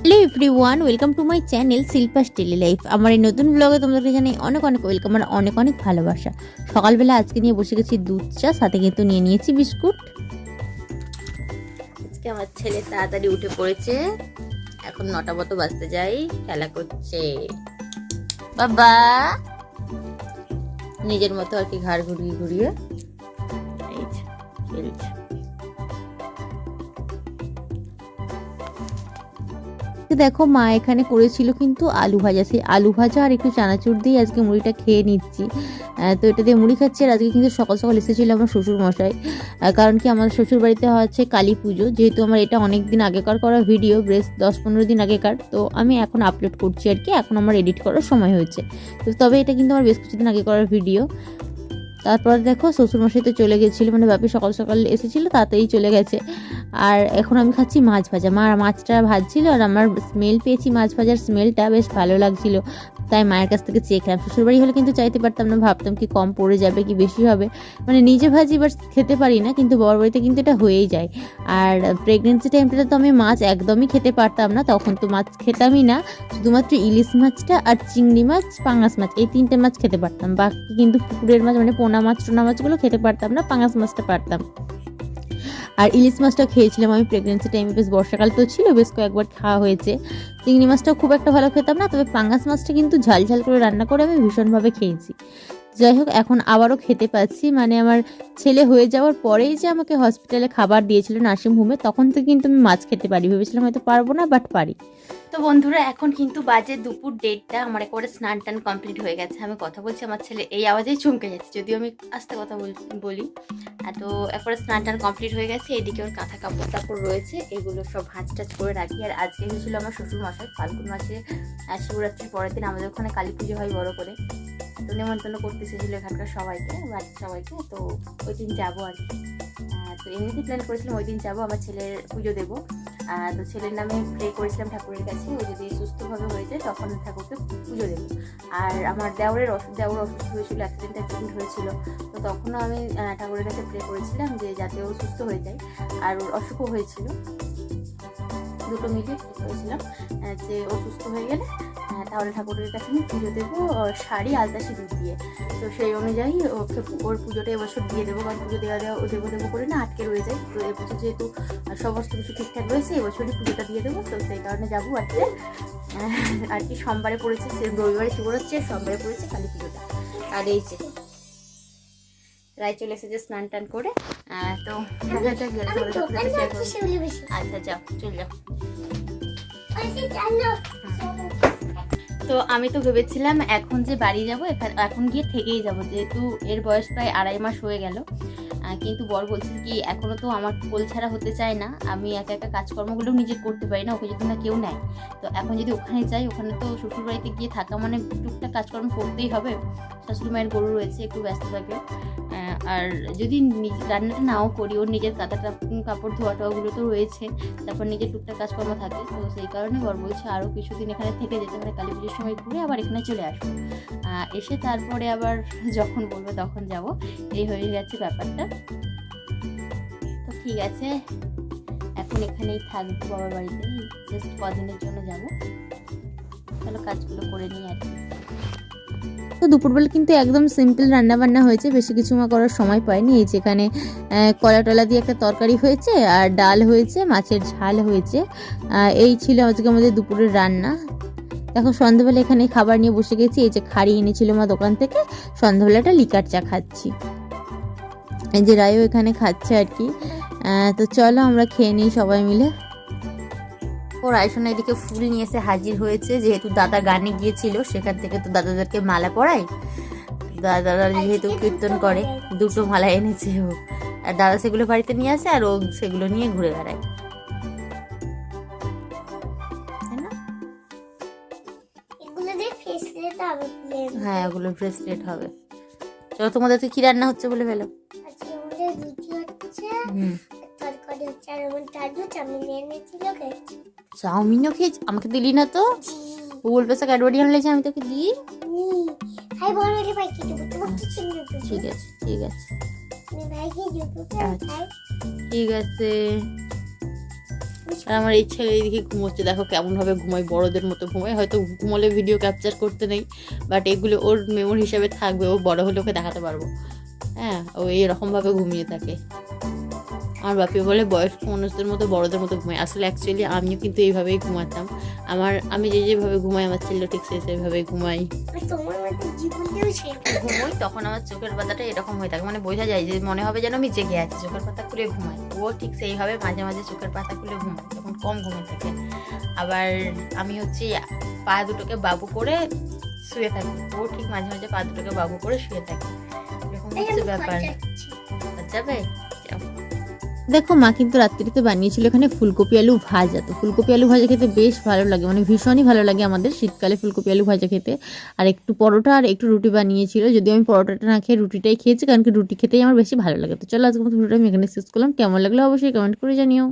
Hello everyone, welcome to my channel Shilpa's daily life. আমার এই নতুন ব্লগে তোমাদেরকে জানাই অনেক অনেক ওয়েলকাম আর অনেক অনেক ভালোবাসা। সকালবেলা আজকে নিয়ে বসে গেছি দুধ চা, সাথে কিন্তু নিয়ে নিয়েছি বিস্কুট। আজকে আমার ছেলে তাড়াতাড়ি উঠে পড়েছে, এখন 9টা মতো বাজতে যাই, খেলা করছে বাবা নিজের মতো আর কি, ঘাড় ঘুরিয়ে ঘুরিয়ে খেলছে। দেখো মা এখানে করেছিল কিন্তু আলু ভাজা, সেই আলু ভাজা আর একটু চানাচুর দিয়ে আজকে মুড়িটা খেয়ে নিচ্ছি। তো এটা দিয়ে মুড়ি খাচ্ছি। আর আজকে কিন্তু সকাল সকাল এসেছিল আমার শ্বশুর মশাই, কারণ কি আমার শ্বশুর বাড়িতে হচ্ছে কালী পুজো, যেহেতু আমার এটা অনেক দিন আগেকার করা ভিডিও, বেশ 10-15 দিন আগেকার, তো আমি এখন আপলোড করছি আর কি, এখন আমার এডিট করার সময় হয়েছে। তো তবে এটা কিন্তু আমার বেশ কিছুদিন আগে করার ভিডিও। তারপর দেখো শ্বশুরমশাই তো চলে গেছিলো, মানে বাপি সকাল সকাল এসেছিলো, তাড়াতাড়ি চলে গেছে। আর এখন আমি খাচ্ছি মাছ ভাজা, মা মাছটা ভাজছিল আর আমার স্মেল পেয়েছি, মাছ ভাজার স্মেলটা বেশ ভালো লাগছিল, তাই মায়ের কাছ থেকে চেয়ে খেলাম। শ্বশুরবাড়ি হলে কিন্তু চাইতে পারতাম না, ভাবতাম কি কম পড়ে যাবে কি বেশি হবে, মানে নিজে ভাজি বাট খেতে পারি না, কিন্তু বড় বাড়িতে কিন্তু এটা হয়েই যায়। আর প্রেগনেন্সি টাইমটাতে তো আমি মাছ একদমই খেতে পারতাম না, তখন তো মাছ খেতামই না, শুধুমাত্র ইলিশ মাছটা আর চিংড়ি মাছ, পাঙাশ মাছ, এই 3টে মাছ খেতে পারতাম। বাকি কিন্তু পুকুরের মাছ মানে পোনা মাছ টোনা মাছগুলো খেতে পারতাম না, পাঙাশ মাছটা পারতাম। আর ইলিশ মাছটা খেয়েছিলাম আমি প্রেগনেন্সি টাইমে, বেশ বর্ষাকাল তো ছিল, বেশ কয়েকবার খাওয়া হয়েছে। চিংড়ি মাছটাও খুব একটা ভালো খেতাম না, তবে পাঙাশ মাছটা কিন্তু ঝাল ঝাল করে রান্না করে আমি ভীষণভাবে খেয়েছি। যাই হোক, এখন আবারও খেতে পাচ্ছি, মানে আমার ছেলে হয়ে যাওয়ার পরেই যে আমাকে হসপিটালে খাবার দিয়েছিল নার্সিং হোমে, তখন থেকে কিন্তু আমি মাছ খেতে পারি, ভেবেছিলাম হয়তো পারবো না, বাট পারি। তো বন্ধুরা এখন কিন্তু বাজে দুপুর 1:30, আমার একবারে স্নান টান কমপ্লিট হয়ে গেছে। আমি কথা বলছি, আমার ছেলে এই আওয়াজেই চমকে যাচ্ছে, যদিও আমি আস্তে কথা বলি। তো একবারে স্নান টান কমপ্লিট হয়ে গেছে। এদিকে ওর কাঁথা কাপড় টাপড় রয়েছে, এগুলো সব ভাঁজ টাজ করে রাখি। আর আজকে হয়েছিল আমার শ্বশুর মশাই, ফাল্গুন মাসে শিবরাত্রির পরের দিন আমাদের ওখানে কালী পুজো হয় বড় করে, তো নেমন্তন্ন করতে এসেছিল এখানকার সবাইকে, বাড়ির সবাইকে, তো ওই দিন যাবো আর কি। তো এমনিতেই প্ল্যান করেছিলাম ওই দিন যাবো, আমার ছেলের পুজো দেবো। তো ছেলের নামে প্রে করেছিলাম ঠাকুরের কাছে, ও যদি সুস্থভাবে হয়ে যায় তখন ঠাকুরকে পুজো দেবো। আর আমার দেওর অসুস্থ হয়েছিল, অ্যাক্সিডেন্ট হয়েছিল, তো তখনও আমি ঠাকুরের কাছে প্রে করেছিলাম যে যাতে ও সুস্থ হয়ে যায়। আর ওর অসুখও হয়েছিল, দুটো মিলিয়ে করেছিলাম যে ও সুস্থ হয়ে গেলে তাহলে ঠাকুরের কাছে আমি পুজো দেবো শাড়ি আলতা সিঁদুর দিয়ে। তো সেই অনুযায়ী ওর পুজোটা এবছর দিয়ে দেবো, কারণ পুজো দেবো করে না আটকে রয়ে যায়। তো এবছর যেহেতু সমস্ত কিছু ঠিকঠাক রয়েছে, এবছরই পুজোটা দিয়ে দেবো, তো সেই কারণে যাবো আর কি। সোমবারে পড়েছে, সে রবিবারে শিবরাত্রি, সোমবারে পড়েছে কালী পুজোটা। আর এই যে রায় চলে এসেছে স্নান টান করে, তো দেখা যাক। আচ্ছা যাও, চলে যাও। তো আমি তো ভেবেছিলাম এখন যে বাড়ি যাব, এখন গিয়ে থেকেই যাব, যেহেতু এর বয়স প্রায় 2.5 মাস হয়ে গেল। কিন্তু বর বলছে কি এখনও তো আমার কোল ছাড়া হতে চায় না, আমি একা একা কাজকর্মগুলো নিজে করতে পারি না, ওকে যদি না কেউ নেয়। তো এখন যদি ওখানে যাই, ওখানে তো শ্বশুরবাড়িতে গিয়ে থাকা মানে টুকটাক কাজকর্ম করতেই হবে, শাশুড়ি মায়ের গরু রয়েছে, একটু ব্যস্ত থাকে। আর যদি রান্নাটা নাও করি, ওর নিজের কাপড় ধোয়া টোয়াগুলো তো রয়েছে, তারপর নিজের টুকটাক কাজকর্ম থাকে, তো সেই কারণে বর বলছে আরও কিছুদিন এখানে থেকে যেতে, মানে কালী পুজোর সময় ঘুরে আবার এখানে চলে আসবো, এসে তারপরে আবার যখন বলবে তখন যাব। এই হয়ে গেছে ব্যাপারটা। তো ঠিক আছে, এখন এখানেই থাকবো বাবার বাড়িতে, জাস্ট কদিনের জন্য যাবো, তাহলে কাজগুলো করে নিই আর কি। তো দুপুরবেলা কিন্তু একদম সিম্পল রান্না বান্না হয়েছে, বেশি কিছু করার সময় পাইনি। এই যেখানে কলা টলা দিয়ে একটা তরকারি হয়েছে, আর ডাল হয়েছে, মাছের ঝাল হয়েছে, এই ছিল আজকে আমাদের দুপুরের রান্না। দেখো সন্ধ্যাবেলা এখানে খাবার নিয়ে বসে গেছি, এই যে খাড়ি এনেছিল মা দোকান থেকে, সন্ধ্যাবেলাটা লিকার চা খাচ্ছি। এই যে রায়ও এখানে খাচ্ছে আর কি। তো চলো আমরা খেয়ে নিই সবাই মিলে। ও রায়সোনা এদিকে ফুল নিয়ে এসে হাজির হয়েছে, যেহেতু দাদা গানে গিয়েছিল, সেখান থেকে তো দাদাদেরকে মালা পরায়, দাদারা যেহেতু কীর্তন করে, 2টো মালা এনেছে ও, আর দাদা সেগুলো বাড়িতে নিয়ে আসে, আর ও সেগুলো নিয়ে ঘুরে বেড়ায়। হ্যাঁ, ওগুলো ব্রেসলেট হবে। চলো তোমাদের তো কি রান্না হচ্ছে বলে ফেলো। চাউমিনও খেয়েছি, আমাকে দিলি না তো, গুগল পেসে ক্যাডবেরি আনলেছে, আমি তোকে দিই। ঠিক আছে ঠিক আছে ঠিক আছে। আর আমার এই ছেলে এইদিকে ঘুমোচ্ছে, দেখো কেমনভাবে ঘুমায়, বড়দের মতো ঘুমায়। হয়তো ঘুমোলে ভিডিও ক্যাপচার করতে নেই, বাট এগুলো ওর মেমোরি হিসাবে থাকবে, ও বড় হলে ওকে দেখাতে পারবো। হ্যাঁ, ও এইরকমভাবে ঘুমিয়ে থাকে। আমার বাপি বলে বয়স্ক মানুষদের মতো বড়দের মতো ঘুমায়। আসলে অ্যাকচুয়ালি আমিও কিন্তু এইভাবেই ঘুমাতাম। আমি যেভাবে ঘুমাই আমার ছেলেও ঠিক সেইভাবেই ঘুমাই। ঘুমোই তখন আমার চোখের পাতাটা এরকম হয়ে থাকে, মানে বোঝা যায় যে মনে হবে যেন আমি জেগে আছি, চোখের পাতা খুলে ঘুমাই। ও ঠিক সেইভাবে মাঝে মাঝে চোখের পাতা খুলে ঘুমায় যখন কম ঘুমে থাকে। আবার আমি হচ্ছে পা দুটোকে বাবু করে শুয়ে থাকি, ও ঠিক মাঝে মাঝে পা দুটোকে বাবু করে শুয়ে থাকে। এরকম হচ্ছে ব্যাপার। যাবে দেখো মা কিন্তু রাত্রিতে বানিয়েছিল এখানে ফুলকপি আলু ভাজা। তো ফুলকপি আলু ভাজা খেতে বেশ ভালো লাগে, মানে ভীষণই ভালো লাগে আমাদের শীতকালে ফুলকপি আলু ভাজা খেতে। আর একটু পরোটা আর একটু রুটি বানিয়েছিল, যদিও আমি পরোটাটা না খেয়ে রুটিটাই খেয়েছি, কারণ কি রুটি খেতেই আমার বেশি ভালো লাগে। তো চলো আজকে মতো ভিডিওটা আমি এখানে শেষ করলাম। কেমন লাগলো অবশ্যই কমেন্ট করে জানিও।